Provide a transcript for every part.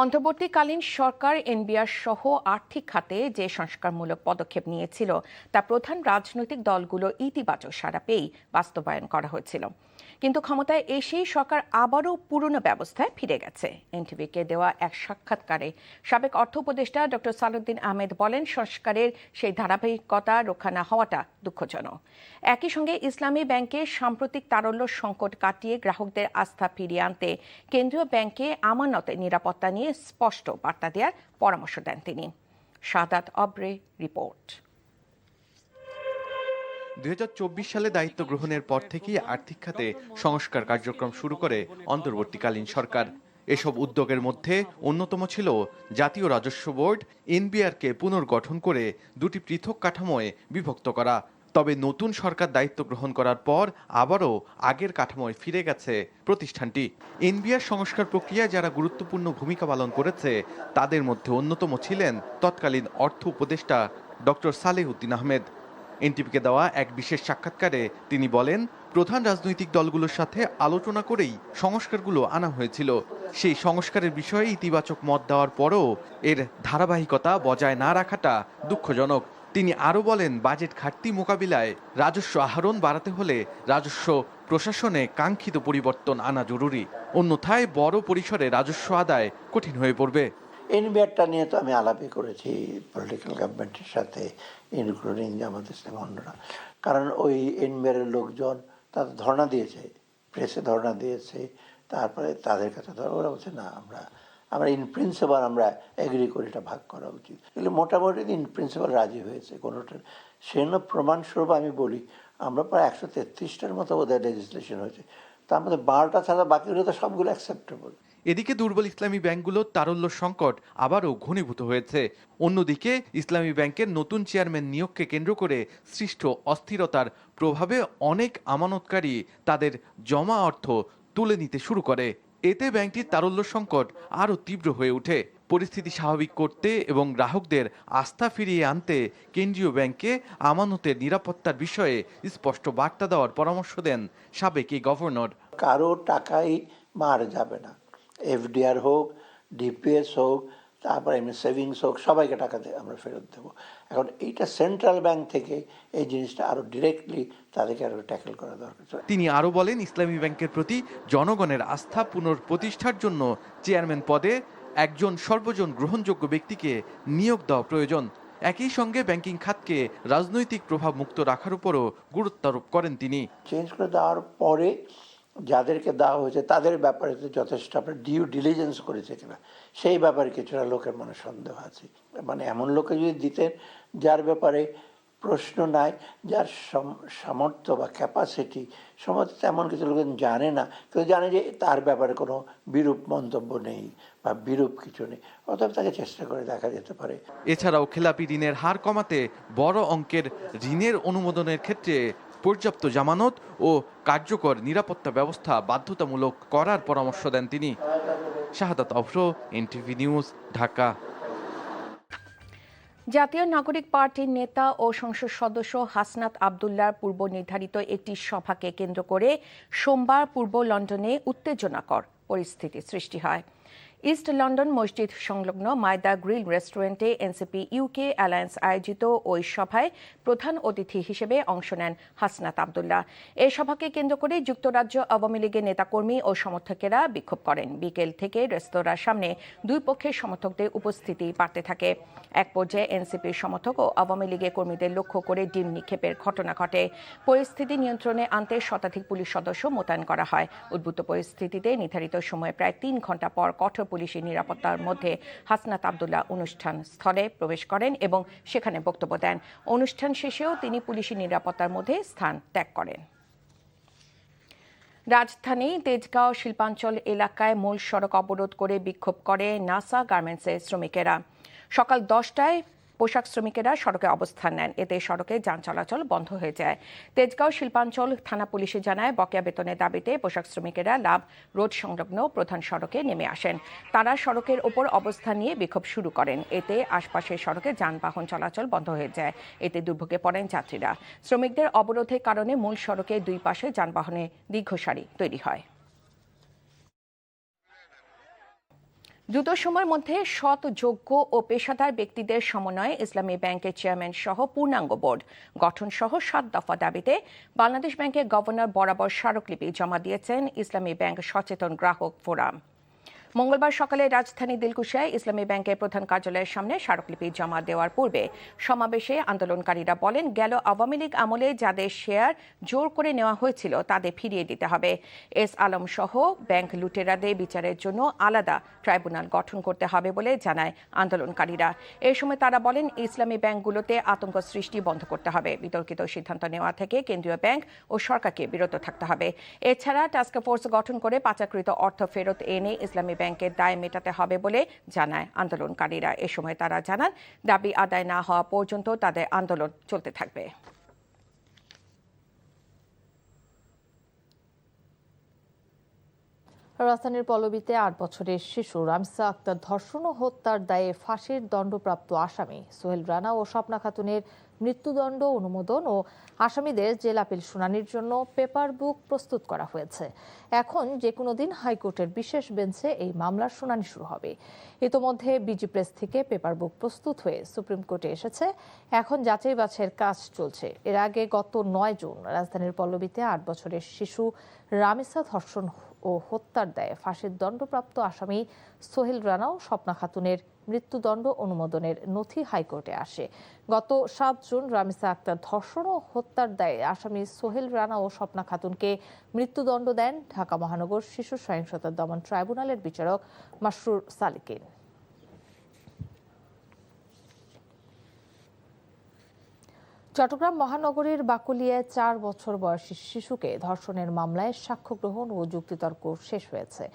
অন্তর্বর্তীকালীন সরকার এনবিআর সহ আর্থিক খাতে যে সংস্কারমূলক পদক্ষেপ নিয়েছিল তা প্রধান রাজনৈতিক দলগুলো ইতিবাচক সাড়া পেয়েই বাস্তবায়ন করা হয়েছিল। কিন্তু ক্ষমতায় এসেই সরকার আবারও পুরনো ব্যবস্থায় ফিরে গেছে। এনটিভিকে দেওয়া এক সাক্ষাৎকারে সাবেক অর্থ উপদেষ্টা ডক্টর সালাউদ্দিন আহমেদ বলেন, সংস্কারের সেই ধারাবাহিকতা রক্ষা না হওয়াটা দুঃখজনক। একই সঙ্গে ইসলামী ব্যাংকের সাম্প্রতিক তারল্য সংকট কাটিয়ে গ্রাহকদের আস্থা ফিরিয়ে আনতে কেন্দ্রীয় ব্যাংকে আমানতের নিরাপত্তা নিয়ে স্পষ্ট বার্তা দেওয়ার পরামর্শ দেন তিনি। শাহাদাত অব্রে রিপোর্ট। 2024 সালে দায়িত্ব গ্রহণের পর থেকেই আর্থিক খাতে সংস্কার কার্যক্রম শুরু করে অন্তর্বর্তীকালীন সরকার। এসব উদ্যোগের মধ্যে অন্যতম ছিল জাতীয় রাজস্ব বোর্ড এনবিআরকে পুনর্গঠন করে দুটি পৃথক কাঠামোয় বিভক্ত করা। তবে নতুন সরকার দায়িত্ব গ্রহণ করার পর আবারও আগের কাঠামোয় ফিরে গেছে প্রতিষ্ঠানটি। এনবিআর সংস্কার প্রক্রিয়ায় যারা গুরুত্বপূর্ণ ভূমিকা পালন করেছে তাদের মধ্যে অন্যতম ছিলেন তৎকালীন অর্থ উপদেষ্টা ডক্টর সালেহউদ্দিন আহমেদ। এনটিভিকে দেওয়া এক বিশেষ সাক্ষাৎকারে তিনি বলেন, প্রধান রাজনৈতিক দলগুলোর সাথে আলোচনা করেই সংস্কারগুলো আনা হয়েছিল। সেই সংস্কারের বিষয়ে ইতিবাচক মত দেওয়ার পরও এর ধারাবাহিকতা বজায় না রাখাটা দুঃখজনক। তিনি আরও বলেন, বাজেট ঘাটতি মোকাবিলায় রাজস্ব আহরণ বাড়াতে হলে রাজস্ব প্রশাসনে কাঙ্ক্ষিত পরিবর্তন আনা জরুরি, অন্যথায় বড় পরিসরে রাজস্ব আদায় কঠিন হয়ে পড়বে। এনবিআরটা নিয়ে তো আমি আলাপই করেছি পলিটিক্যাল গভর্নমেন্টের সাথে, ইনক্লুডিং জামাত ইসলামী অন্যরা। কারণ ওই এনবিআরের লোকজন তাদের ধর্ণা দিয়েছে, প্রেসে ধর্ণা দিয়েছে, তারপরে তাদের কাছে ওরা বলছে না, আমরা ইন প্রিন্সিপাল আমরা এগ্রি করি, এটা ভাগ করা উচিত। এগুলো মোটামুটি ইন প্রিন্সিপাল রাজি হয়েছে কোনোটা। সেজন্য প্রমাণস্বরূপ আমি বলি, আমরা প্রায় 133টার মতো বোধহয় লেজিসলেশন হয়েছে, তার মধ্যে 12টা ছাড়া বাকিগুলো তো সবগুলো অ্যাকসেপ্টেবল। এদিকে দুর্বল ইসলামী ব্যাংকগুলোর তারল্য সংকট আবারও ঘনীভূত হয়েছে। অন্যদিকে ইসলামী ব্যাংকের নতুন চেয়ারম্যান নিয়োগকে কেন্দ্র করে সৃষ্ট অস্থিরতার প্রভাবে অনেক আমানতকারী তাদের জমা অর্থ তুলে নিতে শুরু করে। এতে ব্যাংকটির তারল্য সংকট আরও তীব্র হয়ে ওঠে। পরিস্থিতি স্বাভাবিক করতে এবং গ্রাহকদের আস্থা ফিরিয়ে আনতে কেন্দ্রীয় ব্যাংকে আমানতের নিরাপত্তার বিষয়ে স্পষ্ট বার্তা দেওয়ার পরামর্শ দেন সাবেক এই গভর্নর। কারো টাকাই মার যাবে না, এফডিআর হোক, ডিপিএস হোক, তারপর এমনি সেভিংস হোক, সবাইকে টাকা আমরা ফেরত দেবো। এখন এইটা সেন্ট্রাল ব্যাংক থেকে এই জিনিসটা আরও ডিরেক্টলি তাদেরকে আরও ট্যাকেল করা দরকার। তিনি আরও বলেন, ইসলামী ব্যাংকের প্রতি জনগণের আস্থা পুনঃপ্রতিষ্ঠার জন্য চেয়ারম্যান পদে একজন সর্বজন গ্রহণযোগ্য ব্যক্তিকে নিয়োগ দেওয়া প্রয়োজন। একই সঙ্গে ব্যাংকিং খাতকে রাজনৈতিক প্রভাব মুক্ত রাখার উপরও গুরুত্ব আরোপ করেন তিনি। চেঞ্জ করে দেওয়ার পরে যাদেরকে দেওয়া হয়েছে তাদের ব্যাপারে যথেষ্ট আপনার ডিউ ডিলিজেন্স করেছে কিনা সেই ব্যাপারে কিছুটা লোকের মনে সন্দেহ আছে। মানে এমন লোকে যদি দিতেন যার ব্যাপারে প্রশ্ন নাই, যার সামর্থ্য বা ক্যাপাসিটি সম্ভবত তেমন কিছু লোক জানে না, কেউ জানে যে তার ব্যাপারে কোনো বিরূপ মন্তব্য নেই বা বিরূপ কিছু নেই, অতএব তাকে চেষ্টা করে দেখা যেতে পারে। এছাড়াও খেলাপি ঋণের হার কমাতে বড় অঙ্কের ঋণের অনুমোদনের ক্ষেত্রে পর্যাপ্ত জামানত ও কার্যকর নিরাপত্তা ব্যবস্থা বাধ্যতামূলক করার পরামর্শ দেন তিনি। শাহাদাত অফরো, এনটিভি নিউজ, ঢাকা। জাতীয় নাগরিক পার্টির নেতা ও সংসদ সদস্য হাসনাত আবদুল্লাহর পূর্ব নির্ধারিত একটি সভাকে কেন্দ্র করে সোমবার পূর্ব লন্ডনে উত্তেজনাকর পরিস্থিতি সৃষ্টি হয়। ইস্ট লন্ডন মসজিদ সংলগ্ন মায়দা গ্রিল রেস্টুরেন্টে এনসিপি ইউকে অ্যালায়েন্স আয়োজিত ওই সভায় প্রধান অতিথি হিসেবে অংশ নেন হাসনাত আবদুল্লাহ। এই সভাকে কেন্দ্র করে যুক্তরাজ্য আওয়ামী লীগের নেতাকর্মী ও সমর্থকেরা বিক্ষোভ করেন। বিকেল থেকে রেস্তোরাঁর সামনে দুই পক্ষের সমর্থকদের উপস্থিতি বাড়তে থাকে। এক পর্যায়ে এনসিপির সমর্থক ও আওয়ামী লীগের কর্মীদের লক্ষ্য করে ডিম নিক্ষেপের ঘটনা ঘটে। পরিস্থিতি নিয়ন্ত্রণে আনতে শতাধিক পুলিশ সদস্য মোতায়েন করা হয়। উদ্ভূত পরিস্থিতিতে নির্ধারিত সময়ে প্রায় 3 ঘণ্টা পর কঠোর পুলিশি নিরাপত্তার মধ্যে হাসনাত আবদুল্লাহ অনুষ্ঠান স্থলে প্রবেশ করেন এবং সেখানে বক্তব্য দেন। অনুষ্ঠান শেষেও তিনি পুলিশি নিরাপত্তার মধ্যে স্থান ত্যাগ করেন। রাজধানী তেজগাঁও শিল্পাঞ্চল এলাকায় মূল সড়ক অবরোধ করে বিক্ষোভ করে নাসা গার্মেন্টসের শ্রমিকেরা। সকাল 10টায় পোশাক শ্রমিকেরা সড়কে অবস্থান নেন। এতে সড়কে যান চলাচল বন্ধ হয়ে যায়। তেজগাঁও শিল্পাঞ্চল থানা পুলিশে জানায়, বকেয়া বেতনের দাবিতে পোশাক শ্রমিকেরা লাভ রোড সংলগ্ন প্রধান সড়কে নেমে আসেন। তারা সড়কের ওপর অবস্থান নিয়ে বিক্ষোভ শুরু করেন। এতে আশপাশের সড়কে যানবাহন চলাচল বন্ধ হয়ে যায়। এতে দুর্ভোগে পড়েন যাত্রীরা। শ্রমিকদের অবরোধের কারণে মূল সড়কের দুই পাশে যানবাহনের দীর্ঘ সারি তৈরি হয়। দ্রুত সময়ের মধ্যে সৎ, যোগ্য ও পেশাদার ব্যক্তিদের সমন্বয়ে ইসলামী ব্যাংকের চেয়ারম্যান সহ পূর্ণাঙ্গ বোর্ড গঠন সহ 7 দফা দাবিতে বাংলাদেশ ব্যাংকের গভর্নর বরাবর স্মারকলিপি জমা দিয়েছেন ইসলামী ব্যাংক সচেতন গ্রাহক ফোরাম। মঙ্গলবার সকালে রাজধানী দিলকুশায় ইসলামী ব্যাংকের প্রধান কার্যালয়ের সামনে স্মারকলিপি জমা দেওয়ার পূর্বে সমাবেশে আন্দোলনকারীরা বলেন, গেল আওয়ামী লীগ আমলে যাদের শেয়ার জোর করে নেওয়া হয়েছিল তাদের ফিরিয়ে দিতে হবে। এস আলম সহ ব্যাংক লুটেরাদের বিচারের জন্য আলাদা ট্রাইব্যুনাল গঠন করতে হবে বলে জানায় আন্দোলনকারীরা। এ সময় তারা বলেন, ইসলামী ব্যাংকগুলোতে আতঙ্ক সৃষ্টি বন্ধ করতে হবে, বিতর্কিত সিদ্ধান্ত নেওয়া থেকে কেন্দ্রীয় ব্যাংক ও সরকারকে বিরত থাকতে হবে। এছাড়া টাস্কফোর্স গঠন করে পাচারকৃত অর্থ ফেরত এনে ইসলামী ব্যাংকের দায় মেটাতে হবে বলে জানায় আন্দোলনকারীরা। এ সময় তারা জানান, দাবি আদায় না হওয়া পর্যন্ত তাদের আন্দোলন চলতে থাকবে। রাজধানীর পল্লবীতে 8 বছরের শিশু রামসা আক্তার ধর্ষণ ও হত্যার দায়ে ফাঁসির দণ্ডপ্রাপ্ত আসামি সোহেল রানা ও স্বপ্না খাতুনের মৃত্যুদণ্ড অনুমোদন ও আসামিদের জেল আপিল শুনানির জন্য পেপার বুক প্রস্তুত করা হয়েছে। এখন যে কোনো দিন হাইকোর্টের বিশেষ বেঞ্চে এই মামলার শুনানি শুরু হবে। ইতোমধ্যে বিজি প্রেস থেকে পেপার বুক প্রস্তুত হয়ে সুপ্রিম কোর্টে এসেছে। এখন যাচাই বাছাইয়ের কাজ চলছে। এর আগে গত 9 জুন রাজধানীর পল্লবীতে 8 বছরের শিশু রামিসা ধর্ষণ ও হত্যার দায়ে ফাঁসির দণ্ডপ্রাপ্ত আসামি সোহেল রানা ও স্বপ্না খাতুনের মৃত্যুদণ্ড অনুমোদনের নথি হাইকোর্টে আসে। গত 7 জুন রামিসা আক্তার ধর্ষণ ও হত্যার দায়ে আসামি সোহেল রানা ও স্বপ্না খাতুনকে মৃত্যুদণ্ড দেন ঢাকা মহানগর শিশু সহিংসতা দমন ট্রাইব্যুনালের বিচারক মাসরুর সালিকিন। চট্টগ্রাম মহানগরীর বাকুলিয়ায় 4 বছর বয়সী শিশুকে ধর্ষণের মামলায় সাক্ষ্য গ্রহণ ও যুক্তিতর্ক শেষ হয়েছে।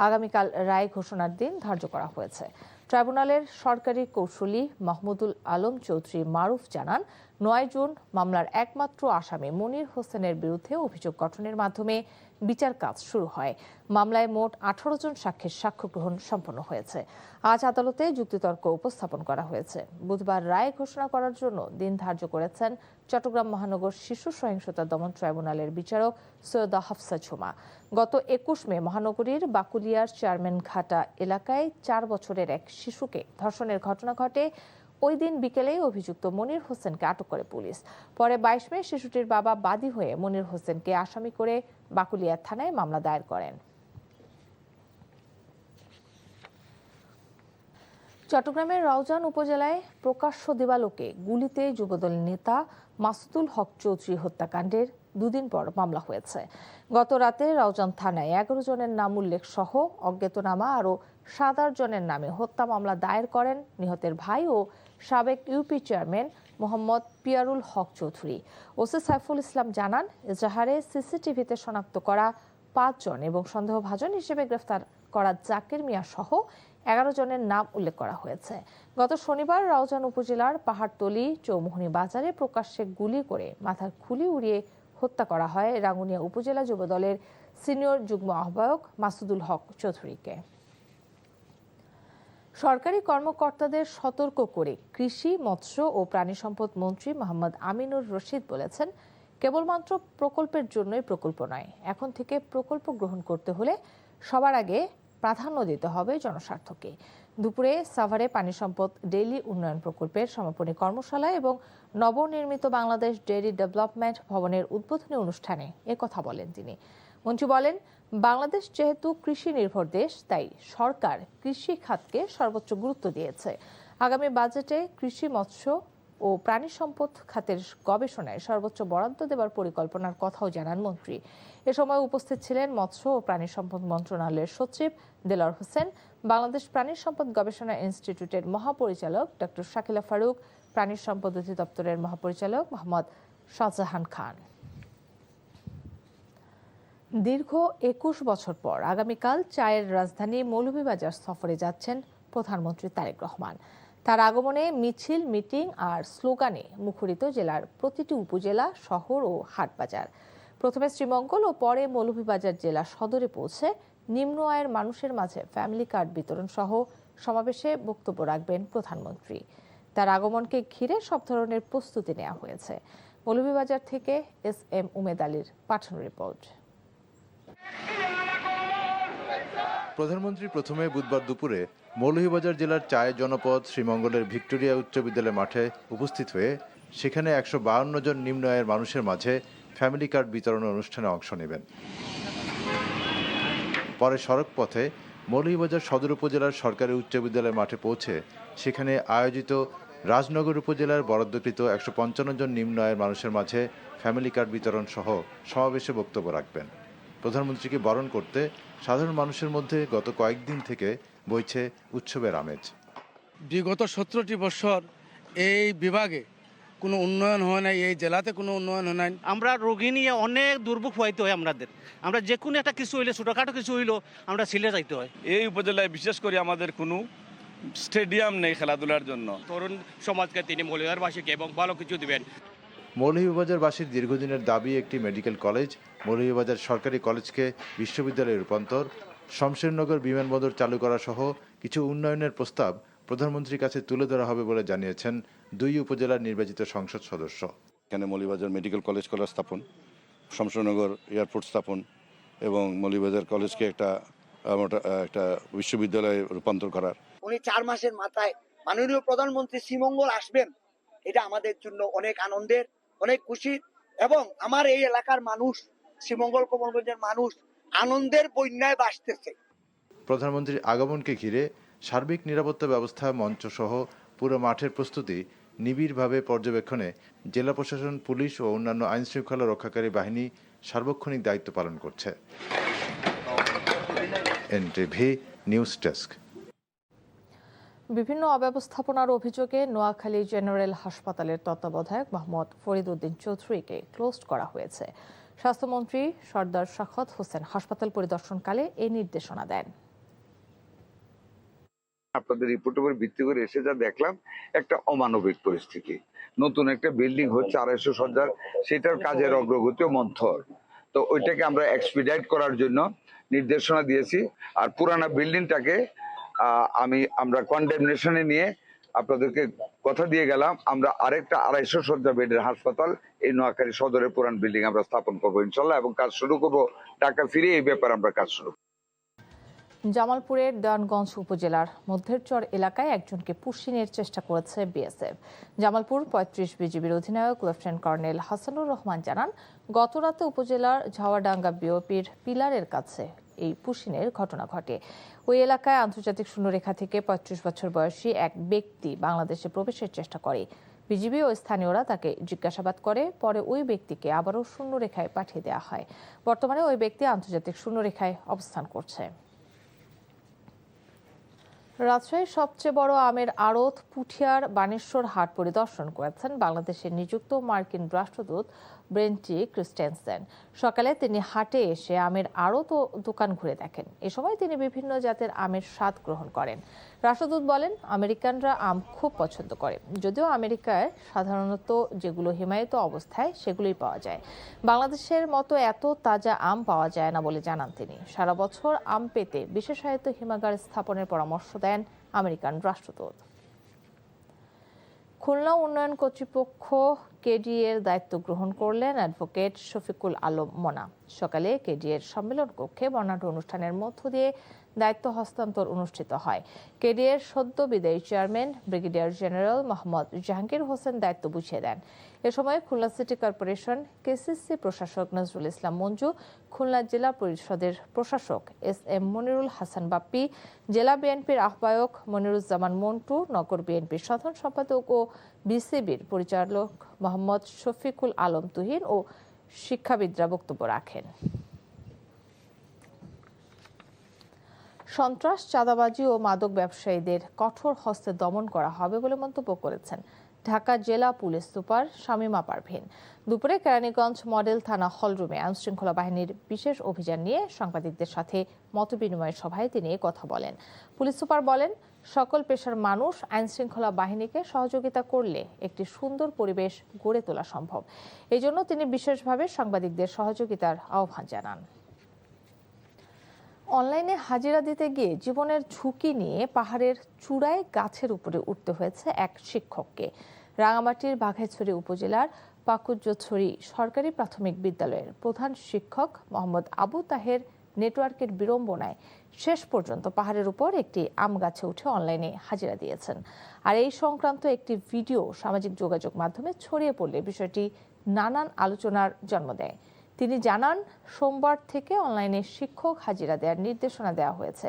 আগামীকাল রায় ঘোষণার দিন ধার্য করা হয়েছে। ট্রাইব্যুনালের সরকারি কৌঁসুলি মাহমুদুল আলম চৌধুরী মারুফ জানান, 9 জুন মামলার একমাত্র আসামি মনির হোসেনের বিরুদ্ধে অভিযোগ গঠনের মাধ্যমে বিচার কাজ শুরু হয়। মামলায় মোট 18 জন সাক্ষীর সাক্ষ্য গ্রহণ সম্পন্ন হয়েছে। আজ আদালতে যুক্তিতর্ক উপস্থাপন করা হয়েছে। বুধবার রায় ঘোষণা করার জন্য দিন ধার্য করেছেন চট্টগ্রাম মহানগর শিশু সহিংসতা দমন ট্রাইব্যুনালের বিচারক সৈয়দা হাফসা ঝুমা। গত 21 মে মহানগরীর বাকুলিয়ার চেয়ারম্যান ঘাটা এলাকায় 4 বছরের এক শিশুকে ধর্ষণের ঘটনা ঘটে। ওই দিন বিকেলে অভিযুক্ত মনির হোসেনকে আটক করে পুলিশ। পরে 22 মে শিশুটির বাবা বাদী হয়ে মনির হোসেনকে আসামি করে বাকুলিয়া থানায় মামলা দায়ের করেন। চট্টগ্রামের রাউজান উপজেলায় প্রকাশ্য দিবালোকে গুলিতে যুবদল নেতা মাসুদুল হক চৌধুরী হত্যাকাণ্ডের 2 দিন পর মামলা হয়েছে। গত রাতে রাউজান থানায় 11 জনের নাম উল্লেখ সহ অজ্ঞাতনামা আরও 7 জনের নামে হত্যা মামলা দায়ের করেন নিহতের ভাই ও সাবেক UP chairman Mohammad Piarul Haque Chowdhury. OC Saiful Islam জানান, এজাহারে সিসিটিভিতে শনাক্ত করা 5 জন এবং সন্দেহভাজন হিসেবে গ্রেফতার করা জাকির মিয়া সহ 11 জনের নাম উল্লেখ করা হয়েছে। গত শনিবার রাউজান উপজেলার পাহাড়তলী চৌমুহনী বাজারে প্রকাশ্যে গুলি করে মাথার খুলি উড়িয়ে হত্যা করা হয় রাঙ্গুনিয়া উপজেলা যুবদলের সিনিয়র যুগ্ম আহ্বায়ক মাসুদুল হক চৌধুরীকে। সরকারি কর্মকর্তাদের সতর্ক করে কৃষি, মৎস্য ও প্রাণী সম্পদ মন্ত্রী মোহাম্মদ আমিনুর রশিদ বলেছেন, কেবলমাত্র প্রকল্পের জন্যই প্রকল্প নয়, এখন থেকে প্রকল্প গ্রহণ করতে হলে সবার আগে প্রাধান্য দিতে হবে জনস্বার্থকে। দুপুরে সাভারে পানি সম্পদ ডেইলি উন্নয়ন প্রকল্পের সমাপনী কর্মশালা এবং নবনির্মিত বাংলাদেশ ডেইরি ডেভেলপমেন্ট ভবনের উদ্বোধনী অনুষ্ঠানে একথা বলেন তিনি। মন্ত্রী বলেন, বাংলাদেশ যেহেতু কৃষি নির্ভর দেশ, তাই সরকার কৃষি খাতকে সর্বোচ্চ গুরুত্ব দিয়েছে। আগামী বাজেটে কৃষি, মৎস্য ও প্রাণী সম্পদ খাতের গবেষণায় সর্বোচ্চ বরাদ্দ দেওয়ার পরিকল্পনার কথাও জানান মন্ত্রী। এ সময় উপস্থিত ছিলেন মৎস্য ও প্রাণী সম্পদ মন্ত্রণালয়ের সচিব দেলোয়ার হোসেন, বাংলাদেশ প্রাণী সম্পদ গবেষণা ইনস্টিটিউটের মহাপরিচালক ডক্টর শাকিলা ফারুক, প্রাণী সম্পদ অধিদপ্তরের মহাপরিচালক মোহাম্মদ শাহজাহান খান। দীর্ঘ 21 বছর পর আগামীকাল চায়ের রাজধানী মৌলভীবাজার সফরে যাচ্ছেন প্রধানমন্ত্রী তারেক রহমান। তার আগমনে মিছিল, মিটিং আর স্লোগানে মুখরিত জেলার প্রতিটি উপজেলা, শহর ও হাটবাজার। প্রথমে শ্রীমঙ্গল ও পরে মৌলভীবাজার জেলা সদরে পৌঁছে নিম্ন আয়ের মানুষের মাঝে ফ্যামিলি কার্ড বিতরণ সহ সমাবেশে বক্তব্য রাখবেন প্রধানমন্ত্রী। তার আগমনকে ঘিরে সব ধরনের প্রস্তুতি নেওয়া হয়েছে। মৌলভীবাজার থেকে SM উমেদ আলীর পাঠানো রিপোর্ট। প্রধানমন্ত্রী প্রথমে বুধবার দুপুরে মৌলভীবাজার জেলার চায় জনপদ শ্রীমঙ্গলের ভিক্টোরিয়া উচ্চ বিদ্যালয় মাঠে উপস্থিত হয়ে সেখানে 152 জন নিম্ন আয়ের মানুষের মাঝে ফ্যামিলি কার্ড বিতরণ অনুষ্ঠানে অংশ নেবেন। পরে সড়ক পথে মৌলভীবাজার সদর উপজেলার সরকারি উচ্চ বিদ্যালয় মাঠে পৌঁছে সেখানে আয়োজিত রাজনগর উপজেলার বরাদ্দকৃত 155 জন নিম্ন আয়ের মানুষের মাঝে ফ্যামিলি কার্ড বিতরণ সহ সমাবেশে বক্তব্য রাখবেন। প্রধানমন্ত্রীকে বরণ করতে সাধারণ মানুষের মধ্যে গত কয়েকদিন থেকে বইছে উৎসবের আমেজ। বিগত 17টি বছর এই বিভাগে কোনো উন্নয়ন হয় নাই, এই জেলাতে কোনো উন্নয়ন হয় নাই। আমরা রোগী নিয়ে অনেক দুর্ভোগ হইতে হয় আমাদের। আমরা যে কোনো একটা কিছু হইলে, ছোটোখাটো কিছু হইলো আমরা সিলে যাইতে হয়। এই উপজেলায় বিশেষ করে আমাদের কোনো স্টেডিয়াম নেই খেলাধুলার জন্য। তরুণ সমাজকে তিনি মৌলভীবাজারবাসীকে এবং ভালো কিছু দিবেন। মৌলভীবাজারবাসীর দীর্ঘদিনের দাবি একটি মেডিকেল কলেজ, মৌলভীবাজার সরকারি কলেজকে বিশ্ববিদ্যালয়ে রূপান্তর, শমশেরনগর বিমানবন্দর চালু করা সহ কিছু উন্নয়নের প্রস্তাব প্রধানমন্ত্রীর কাছে তুলে ধরা হবে বলে জানিয়েছেন দুই উপজেলার নির্বাচিত সংসদ সদস্য। এখানে মৌলভীবাজার মেডিকেল কলেজ করার স্থাপন, শমশেরনগর এয়ারপোর্ট স্থাপন এবং মৌলভীবাজার কলেজকে একটা বিশ্ববিদ্যালয়ে রূপান্তর করার। উনি 4 মাসের মাথায় মাননীয় প্রধানমন্ত্রী শ্রীমঙ্গল আসবেন, এটা আমাদের জন্য অনেক আনন্দের, অনেক খুশির, এবং আমার এই এলাকার মানুষ, শ্রীমঙ্গল কমলগঞ্জের মানুষ আনন্দের বন্যায় ভাসতেছে। প্রধানমন্ত্রীর আগমনকে ঘিরে সার্বিক নিরাপত্তা ব্যবস্থা মঞ্চ সহ পুরো মাঠের প্রস্তুতি নিবিড়ভাবে পর্যবেক্ষণে জেলা প্রশাসন, পুলিশ ও অন্যান্য আইনশৃঙ্খলা রক্ষাকারী বাহিনী সার্বক্ষণিক দায়িত্ব পালন করছে। NTV news desk. বিভিন্ন অব্যবস্থাপনার অভিযোগে নোয়াখালী জেনারেল হাসপাতালের তত্ত্বাবধায়ক মোহাম্মদ ফরিদ উদ্দিন চৌধুরীকে ক্লোজড করা হয়েছে। স্বাস্থ্যমন্ত্রী সরদার শাখাওয়াত হোসেন হাসপাতাল পরিদর্শনকালে এই নির্দেশনা দেন। আপনাদের রিপোর্টের উপর ভিত্তি করে এসে যা দেখলাম, একটা অমানবিক পরিস্থিতি। নতুন একটা বিল্ডিং হচ্ছে 250 শয্যার, সেটার কাজের অগ্রগতিও মন্থর। তো ওইটাকে আমরা এক্সপিডাইট করার জন্য নির্দেশনা দিয়েছি। আর পুরানা বিল্ডিংটাকে আমরা কন্ডেমনেশনে নিয়ে আপনাদেরকে কথা দিয়ে গেলাম, আমরা আরেকটা 250 শয্যা বেডের হাসপাতাল এই নোয়াখালী সদরের পুরান বিল্ডিং আমরা স্থাপন করবো ইনশাল্লাহ, এবং কাজ শুরু করবো ঢাকা ফিরে। এই ব্যাপারে আমরা কাজ শুরু। জামালপুরের দেওয়ানগঞ্জ উপজেলার মধ্যেরচর এলাকায় একজনকে পুশিনের চেষ্টা করেছে বিএসএফ। জামালপুর 35 বিজিবির অধিনায়ক লেফটেন্যান্ট কর্নেল হাসানুর রহমান জানান, গতরাতে উপজেলার ঝাওয়াডাঙ্গা বিওপির পিলারের কাছে এই পুশিনের ঘটনা ঘটে। ওই এলাকায় আন্তর্জাতিক শূন্যরেখা থেকে 35 বছর বয়সী এক ব্যক্তি বাংলাদেশে প্রবেশের চেষ্টা করে। বিজিবি ও স্থানীয়রা তাকে জিজ্ঞাসাবাদ করে, পরে ওই ব্যক্তিকে আবারও শূন্যরেখায় পাঠিয়ে দেওয়া হয়। বর্তমানে ওই ব্যক্তি আন্তর্জাতিক শূন্যরেখায় অবস্থান করছে। রাজশাহীর সবচেয়ে বড় আমের আড়ত পুঠিয়ার বানেশ্বর হাট পরিদর্শন করেছেন বাংলাদেশে নিযুক্ত মার্কিন রাষ্ট্রদূত ব্রেন্টি ক্রিস্টেনসেন। সকালে তিনি হাটে এসে আমের আড়ত ও দোকান ঘুরে দেখেন। এ সময় তিনি বিভিন্ন জাতের আমের স্বাদ গ্রহণ করেন। রাষ্ট্রদূত বলেন, আমেরিকানরা আম খুব পছন্দ করে, যদিও আমেরিকায় সাধারণত যেগুলো হিমায়িত অবস্থায় সেগুলোই পাওয়া যায়। বাংলাদেশের মতো এত তাজা আম পাওয়া যায় না বলে জানান তিনি। সারা বছর আম পেতে বিশেষায়িত হিমাগার স্থাপনের পরামর্শ দেন আমেরিকান রাষ্ট্রদূত। খুলনা উন্নয়ন কর্তৃপক্ষ কেডিএর দায়িত্ব গ্রহণ করলেন অ্যাডভোকেট শফিকুল আলম মোনা। সকালে কেডিএর সম্মেলন কক্ষে বর্ণাঢ্য অনুষ্ঠানের মধ্য দিয়ে দায়িত্ব হস্তান্তর অনুষ্ঠিত হয়। কেডিএর সদ্য বিদায়ী chairman brigadier general Mohammad Jahangir Hossain দায়িত্ব বুঝিয়ে দেন। এ সময় খুলনা সিটি কর্পোরেশন কেসিসি প্রশাসক নজরুল ইসলাম মঞ্জু, খুলনা জেলা পরিষদের প্রশাসক এস.এম. মনিরুল হাসান বাপ্পি, জেলা বিএনপির আহ্বায়ক মনিরুজ্জামান মন্টু, নগর বিএনপির সাধারণ সম্পাদক ও বিসিবির পরিচালক মোহাম্মদ শফিকুল আলম তুহিন ও শিক্ষাবিদরা বক্তব্য রাখেন। সন্ত্রাস, চাঁদাবাজি ও মাদক ব্যবসায়ীদের কঠোর হস্তে দমন করা হবে বলে মন্তব্য করেছেন ঢাকা জেলা পুলিশ সুপার শামীমা পারভীন। দুপুরে কেরানীগঞ্জ মডেল থানা হলরুমে আইনশৃঙ্খলা বাহিনীর বিশেষ অভিযান নিয়ে সাংবাদিকদের সাথে মতবিনিময় সভায় তিনি কথা বলেন। পুলিশ সুপার বলেন, সকল পেশার মানুষ আইনশৃঙ্খলা বাহিনীকে সহযোগিতা করলে একটি সুন্দর পরিবেশ গড়ে তোলা সম্ভব। এই জন্য তিনি বিশেষভাবে সাংবাদিকদের সহযোগিতার আহ্বান জানান। অনলাইনে হাজিরা দিতে গিয়ে জীবনের ঝুঁকি নিয়ে পাহাড়ের চূড়ায় গাছের উপরে উঠতে হয়েছে এক শিক্ষককে। রাঙামাটির বাঘাইছড়ি উপজেলার পাকুজ্জছড়ি সরকারি প্রাথমিক বিদ্যালয়ের প্রধান শিক্ষক মোহাম্মদ আবু তাহের নেটওয়ার্কের বিড়ম্বনায় শেষ পর্যন্ত পাহাড়ের উপর একটি আম গাছে উঠে অনলাইনে হাজিরা দিয়েছেন। আর এই সংক্রান্ত একটি ভিডিও সামাজিক যোগাযোগ মাধ্যমে ছড়িয়ে পড়লে বিষয়টি নানান আলোচনার জন্ম দেয়। তিনি জানান, সোমবার থেকে অনলাইনে শিক্ষক হাজিরা দেওয়ার নির্দেশনা দেওয়া হয়েছে।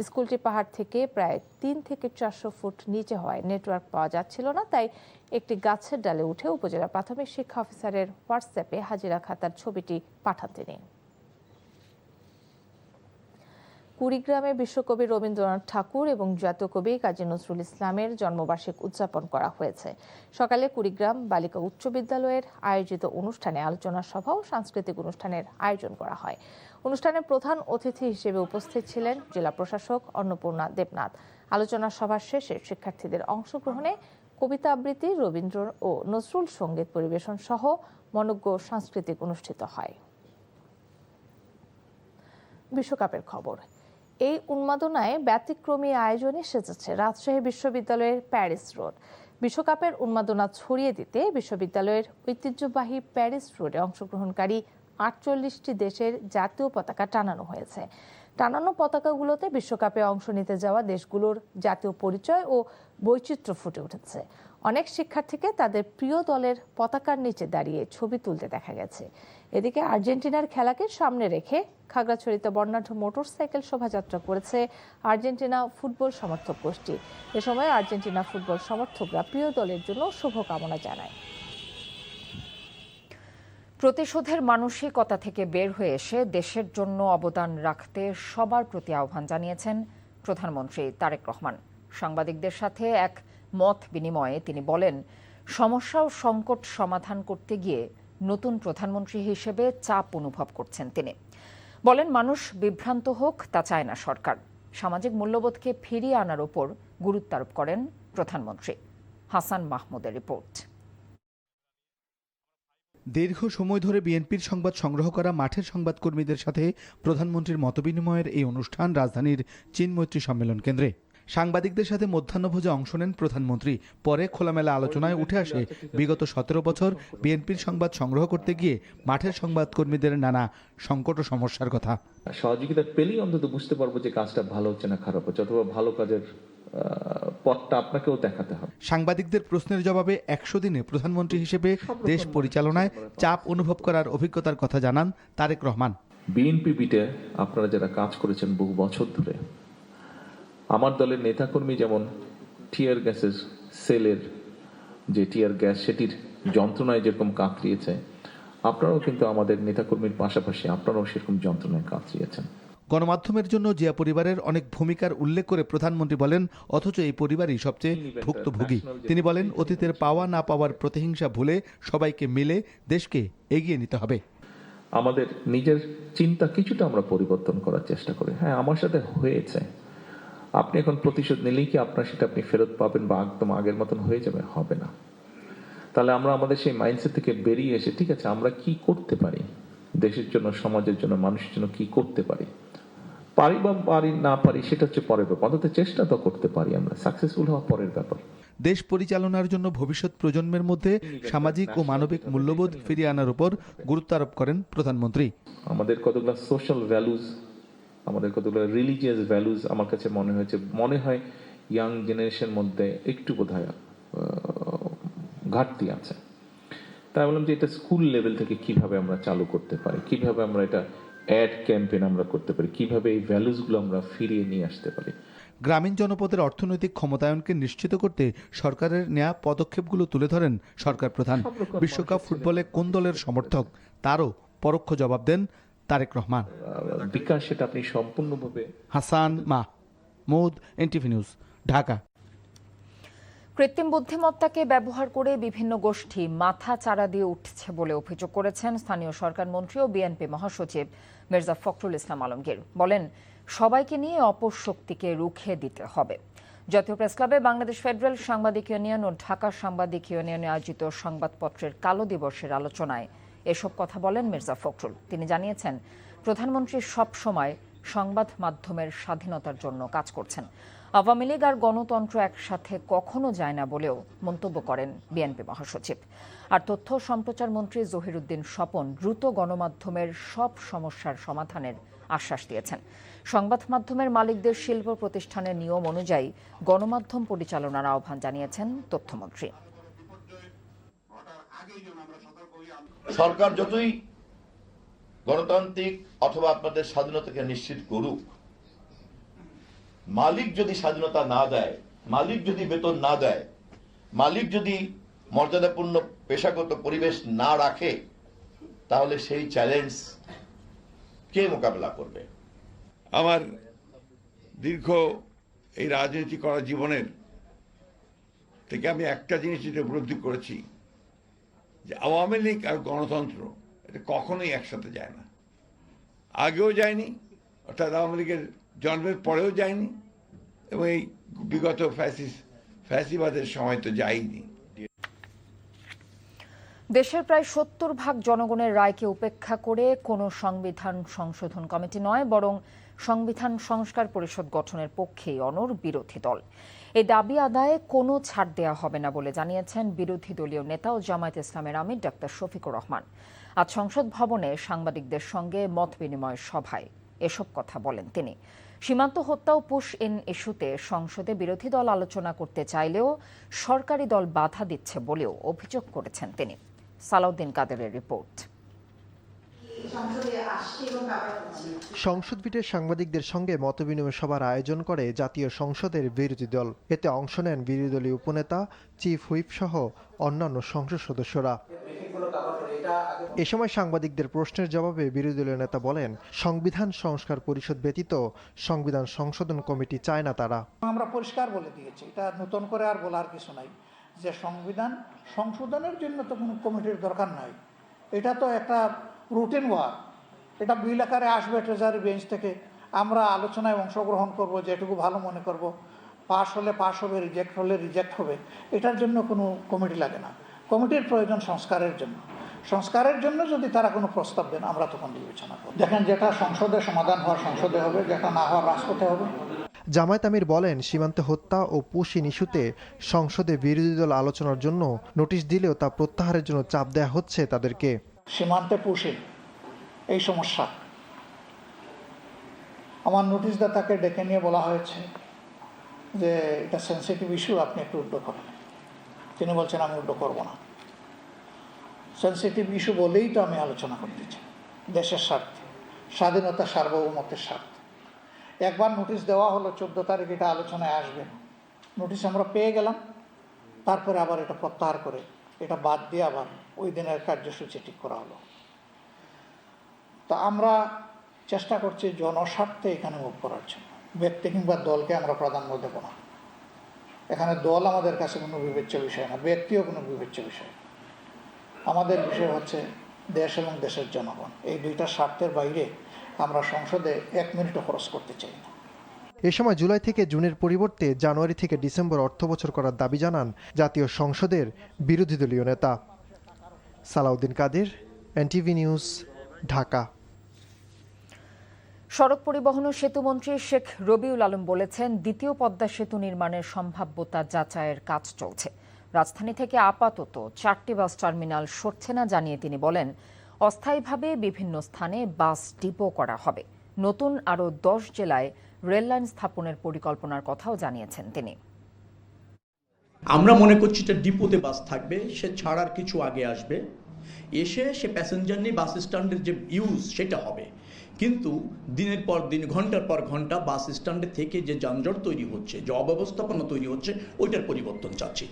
স্কুলটি পাহাড় থেকে প্রায় 3 থেকে 400 ফুট নিচে হওয়ায় নেটওয়ার্ক পাওয়া যাচ্ছিল না, তাই একটি গাছের ডালে উঠে উপজেলা প্রাথমিক শিক্ষা অফিসারের হোয়াটসঅ্যাপে হাজিরা খাতার ছবিটি পাঠান তিনি। কুড়িগ্রামে বিশ্বকবি রবীন্দ্রনাথ ঠাকুর এবং জাতীয় কবি কাজী নজরুল ইসলামের জন্মবার্ষিক উদযাপন করা হয়েছে। সকালে কুড়িগ্রাম বালিকা উচ্চ বিদ্যালয়ের আয়োজিত অনুষ্ঠানে আলোচনা সভা ও সাংস্কৃতিক অনুষ্ঠানের আয়োজন করা হয়। অনুষ্ঠানে প্রধান অতিথি হিসেবে উপস্থিত ছিলেন জেলা প্রশাসক অন্নপূর্ণা দেবনাথ। আলোচনা সভা শেষে শিক্ষার্থীদের অংশগ্রহণে কবিতা আবৃত্তি, রবীন্দ্র ও নজরুল সঙ্গীত পরিবেশন সহ মনোজ্ঞ সাংস্কৃতিক অনুষ্ঠিত হয়। বিশ্বকাপের খবর। এই উন্মাদনায় ব্যতিক্রমী আয়োজনে সেজেছে রাজশাহী বিশ্ববিদ্যালয়ের প্যারিস রোড। বিশ্বকাপের উন্মাদনা ছড়িয়ে দিতে বিশ্ববিদ্যালয়ের ঐতিহ্যবাহী প্যারিস রোডে অংশগ্রহণকারী 48টি দেশের জাতীয় পতাকা টানানো হয়েছে। টানানো পতাকাগুলোতে বিশ্বকাপে অংশ নিতে যাওয়া দেশগুলোর জাতীয় পরিচয় ও বৈচিত্র্য ফুটে উঠেছে। অনেক শিক্ষার্থীকে তাদের প্রিয় দলের পতাকার নিচে দাঁড়িয়ে ছবি তুলতে দেখা গেছে। এদিকে আর্জেন্টিনার খেলাকে সামনে রেখে খাগড়াছড়িতে বর্ণাঢ্য মোটরসাইকেল শোভাযাত্রা করেছে আর্জেন্টিনা ফুটবল সমর্থক গোষ্ঠী। এ সময় আর্জেন্টিনা ফুটবল সমর্থকরা প্রিয় দলের জন্য শুভকামনা জানায়। প্রতিশোধের মানসিকতা থেকে বের হয়ে এসে দেশের জন্য অবদান রাখতে সবার প্রতি আহ্বান জানিয়েছেন প্রধানমন্ত্রী তারেক রহমান। সাংবাদিকদের সাথে এক মত বিনিময়ে তিনি বলেন, সমস্যা ও সংকট সমাধান করতে গিয়ে নতুন প্রধানমন্ত্রী হিসেবে চাপ অনুভব করছেন তিনি। বলেন, মানুষ বিভ্রান্ত হোক তা চায় না সরকার। সামাজিক মূল্যবোধকে ফিরিয়ে আনার উপর গুরুত্ব আরোপ করেন প্রধানমন্ত্রী। হাসান মাহমুদের রিপোর্ট। দীর্ঘ সময় ধরে বিএনপির সংবাদ সংগ্রহ করা মাঠের সংবাদকর্মীদের সাথে প্রধানমন্ত্রীর মতবিনিময়ের এই অনুষ্ঠান রাজধানীর চীনমৈত্রী সম্মেলন কেন্দ্রে। সাংবাদিকদের সাথে মধ্যাহ্নভোজে অংশ নেন প্রধানমন্ত্রী। পরে খোলামেলা আলোচনায় উঠে আসে বিগত 17 বছর বিএনপির সংবাদ সংগ্রহ করতে গিয়ে মাঠের সংবাদকর্মীদের নানা সংকট ও সমস্যার কথা। সহযোগিতা পেলেই অন্তত বুঝতে পারবো যে কাজটা ভালো হচ্ছে না খারাপ হচ্ছে, অথবা ভালো কাজের পথটা আপনাকেও দেখাতে হবে। সাংবাদিকদের প্রশ্নের জবাবে 100 দিনে প্রধানমন্ত্রী হিসেবে দেশ পরিচালনায় চাপ অনুভব করার অভিজ্ঞতার কথা জানান তারেক রহমান। বিএনপি বিটে আপনারা যারা কাজ করেছেন বহু বছর ধরে, আমার দলের নেতাকর্মী যেমন টিয়ার গ্যাসের সেলের যে টিয়ার গ্যাস সেটির যন্ত্রণায় যেরকম কাতরিয়েছে, আপনারাও কিন্তু আমাদের নেতাকর্মীর পাশাপাশি আপনারাও সেরকম যন্ত্রণায় কাতরিয়েছেন। গণমাধ্যমের জন্য জিয়া পরিবারের অনেক ভূমিকার উল্লেখ করে প্রধানমন্ত্রী বলেন, অথচ এই পরিবারই সবচেয়ে ভুক্তভোগী। তিনি বলেন, অতীতের পাওয়া না পাওয়ার প্রতিহিংসা ভুলে সবাইকে মিলে দেশকে এগিয়ে নিতে হবে। আমাদের নিজের চিন্তা কিছুটা আমরা পরিবর্তন করার চেষ্টা করি। হ্যাঁ, আমার সাথে হয়েছে, আপনি এখন প্রতিশোধ নিলেই কি আপনার সেটা আপনি ফেরত পাবেন বা একদম আগের মতন হয়ে যাবে? হবে না। তাহলে আমরা আমাদের সেই মাইন্ডসেট থেকে বেরিয়ে এসে ঠিক আছে আমরা কি করতে পারি, দেশের জন্য, সমাজের জন্য, মানুষের জন্য কি করতে পারি, পারি বা পারি না পারি সেটা হচ্ছে পরের ব্যাপার, অন্তত চেষ্টা তো করতে পারি, আমরা সাকসেসফুল হওয়া পরের ব্যাপার। দেশ পরিচালনার জন্য ভবিষ্যৎ প্রজন্মের মধ্যে সামাজিক ও মানবিক মূল্যবোধ ফিরিয়ে আনার উপর গুরুত্ব আরোপ করেন প্রধানমন্ত্রী। আমাদের কতগুলো সোশ্যাল ভ্যালুজ, আমাদের কতগুলো রিলিজিয়াস ভ্যালুজ আমার কাছে মনে হয় ইয়াং জেনারেশন মধ্যে একটু বোধহয় ঘাটতি আছে। তাই বললাম যে এটা স্কুল লেভেল থেকে কিভাবে আমরা চালু করতে পারি, কিভাবে আমরা এটা অ্যাড ক্যাম্পেইন আমরা করতে পারি, কিভাবে এই ভ্যালুসগুলো আমরা ফিরিয়ে নিয়ে আসতে পারি। গ্রামীণ জনপদের অর্থনৈতিক ক্ষমতায়নকে নিশ্চিত করতে সরকারের নেওয়া পদক্ষেপগুলো তুলে ধরেন সরকার প্রধান। বিশ্বকাপ ফুটবলে কোন দলের সমর্থক তারও পরোক্ষ জবাব দেন তারেক রহমান। বিকাশ সেটা আপনি সম্পূর্ণভাবে। Hasan Mahmud, NTV news, Dhaka. কৃত্রিম বুদ্ধিমত্তাকে ব্যবহার করে বিভিন্ন গোষ্ঠী মাথা চারা দিয়ে উঠছে বলে অভিযোগ করেছেন স্থানীয় সরকার মন্ত্রী ও বিএনপি মহাসচিব মির্জা ফখরুল ইসলাম আলমগীর। বলেন, সবাইকে নিয়ে অপশক্তিকে রুখে দিতে হবে। জাতীয় প্রেসক্লাবে বাংলাদেশ ফেডারেল সাংবাদিক ইউনিয়ন ও ঢাকা সাংবাদিক ইউনিয়নে আয়োজিত সংবাদপত্রের কালো দিবসের আলোচনায় এসব কথা বলেন মির্জা ফখরুল। তিনি জানিয়েছেন, প্রধানমন্ত্রী সব সময় সংবাদ মাধ্যমের স্বাধীনতার জন্য কাজ করছেন। আওয়ামী লীগ আর গণতন্ত্র একসাথে কখনো যায় না বলেও মন্তব্য করেন বিএনপি মহাসচিব। আর তথ্য সম্প্রচার মন্ত্রী জহিরুদ্দিন স্বপন দ্রুত গণমাধ্যমের সব সমস্যার সমাধানের আশ্বাস দিয়েছেন। সংবাদ মাধ্যমের মালিকদের শিল্প প্রতিষ্ঠানের নিয়ম অনুযায়ী গণমাধ্যম পরিচালনার আহ্বান জানিয়েছেন তথ্যমন্ত্রী। সরকার যতই গণতান্ত্রিক অথবা আপনাদের স্বাধীনতাকে নিশ্চিত করুক, মালিক যদি স্বাধীনতা না দেয়, মালিক যদি বেতন না দেয়, মালিক যদি মর্যাদাপূর্ণ পেশাগত পরিবেশ না রাখে, তাহলে সেই চ্যালেঞ্জ কে মোকাবেলা করবে? আমার দীর্ঘ এই রাজনীতি করা জীবনের থেকে আমি একটা জিনিস যেটা উপলব্ধি করেছি, যে আওয়ামী লীগ আর গণতন্ত্র এটা কখনোই একসাথে যায় না। আগেও যায়নি, অর্থাৎ আওয়ামী লীগের জন্মের পরেও যায়নি, এবং এই বিগত ফ্যাসিবাদের সময় তো যায়নি। দেশের প্রায় ৭০% জনগণের রায়কে উপেক্ষা করে কোনো সংবিধান সংশোধন কমিটি নয়, বরং সংবিধান সংস্কার পরিষদ গঠনের পক্ষেই অনড় বিরোধী দল। এই দাবি আদায়ে কোনো ছাড় দেওয়া হবে না বলে জানিয়েছেন বিরোধী দলীয় নেতা ও জামায়াত ইসলামের আমির ডাক্তার শফিকুর রহমান। আজ সংসদ ভবনে সাংবাদিকদের সঙ্গে মত বিনিময় সভায় এসব কথা বলেন তিনি। সীমান্ত হত্যা ও পুশ ইন ইস্যুতে সংসদে বিরোধী দল আলোচনা করতে চাইলেও সরকারি দল বাধা দিচ্ছে বলেও অভিযোগ করেছেন তিনি। সালাউদ্দিন কাদেরের রিপোর্ট। সংসদ বিটের সাংবাদিকদের সঙ্গে মতবিনিময় সভার আয়োজন করে জাতীয় সংসদের বিরোধী দল। এতে অংশ নেন বিরোধী দলীয় উপনেতা, চিফ হুইপ সহ অন্যান্য সংসদ সদস্যরা। এ সময় সাংবাদিকদের প্রশ্নের জবাবে বিরোধী দলীয় নেতা বলেন, সংবিধান সংস্কার পরিষদ ব্যতীত সংবিধান সংশোধন কমিটি চায় না তারা। আমরা পরিষ্কার বলে দিয়েছি, এটা নতুন করে আর বলার কিছু নাই, যে সংবিধান সংশোধনের জন্য তো কোনো কমিটির দরকার নাই। এটা তো একটা রুটিন ওয়ার্ক, এটা বিল আকারে আসবে ট্রেজারি বেঞ্চ থেকে, আমরা আলোচনায় অংশগ্রহণ করব, যেটুকু ভালো মনে করব, পাস হলে পাস হবে, রিজেক্ট হলে রিজেক্ট হবে। এটার জন্য কোনো কমিটি লাগে না। কমিটির প্রয়োজন সংস্কারের জন্য। সংস্কারের জন্য যদি তারা কোনো প্রস্তাব দেন, আমরা তখন বিবেচনা করব। দেখেন, যেটা সংসদে সমাধান হওয়ার সংসদে হবে, যেটা না হওয়ার রাজপথে হবে। জামায়াত আমির বলেন, সীমান্তে হত্যা ও পুশ ইন ইস্যুতে সংসদে বিরোধী দল আলোচনার জন্য নোটিশ দিলেও তা প্রত্যাহারের জন্য চাপ দেওয়া হচ্ছে তাদেরকে। সীমান্তে পুশ ইন এই সমস্যা, আমার নোটিশদাতাকে ডেকে নিয়ে বলা হয়েছে যে এটা সেন্সিটিভ ইস্যু, আপনি একটু উল্টো করেন। তিনি বলছেন আমি উল্টো করব না। সেন্সিটিভ ইস্যু বলেই তো আমি আলোচনা করতে চাই, দেশের স্বার্থে, স্বাধীনতা সার্বভৌমত্বের স্বার্থে। একবার নোটিশ দেওয়া হলো 14 তারিখ এটা আলোচনায় আসবে, নোটিশ আমরা পেয়ে গেলাম, তারপরে আবার এটা প্রত্যাহার করে এটা বাদ দিয়ে আবার ওই দিনের কার্যসূচি ঠিক করা হলো। তা আমরা চেষ্টা করছি জনস্বার্থে এখানে মুভ করার জন্য। ব্যক্তি কিংবা দলকে আমরা প্রাধান্য দেব না। এখানে দল আমাদের কাছে কোনো বিবেচ্য বিষয় না, ব্যক্তিও কোনো বিবেচ্য বিষয়। আমাদের বিষয় হচ্ছে দেশ এবং দেশের জনগণ। এই দুইটা স্বার্থের বাইরে আমরা সংসদে 1 মিনিটও খরচ করতে চাই না। এ সময় জুলাই থেকে জুনের পরিবর্তে জানুয়ারি থেকে ডিসেম্বর অর্থবছর করার দাবি জানান জাতীয় সংসদের বিরোধী দলীয় নেতা। সালাউদ্দিন কাদের, এনটিভি নিউজ, ঢাকা। সড়ক পরিবহন ও সেতুমন্ত্রী শেখ রবিউল আলম বলেছেন, দ্বিতীয় পদ্মা সেতু নির্মাণের সম্ভাব্যতা যাচাইয়ের কাজ চলছে। রাজধানী থেকে আপাতত 4টি বাস টার্মিনাল সরছে না জানিয়ে তিনি বলেন, অস্থায়ীভাবে বিভিন্ন স্থানে বাস ডিপো করা হবে। নতুন আরও 10 জেলায় রেললাইন স্থাপনের পরিকল্পনার কথাও জানিয়েছেন তিনি। আমরা মনে করছি যে ডিপোতে বাস থাকবে, সে ছাড়ার কিছু আগে আসবে, এসে সে প্যাসেঞ্জার নিয়ে বাস স্ট্যান্ডের যে ইউজ সেটা হবে। কিন্তু দিনের পর দিন, ঘন্টার পর ঘন্টা বাস স্ট্যান্ডে থেকে যে যানজট তৈরি হচ্ছে, যে অব্যবস্থাপনা তৈরি হচ্ছে, ওইটার পরিবর্তন চাচ্ছি।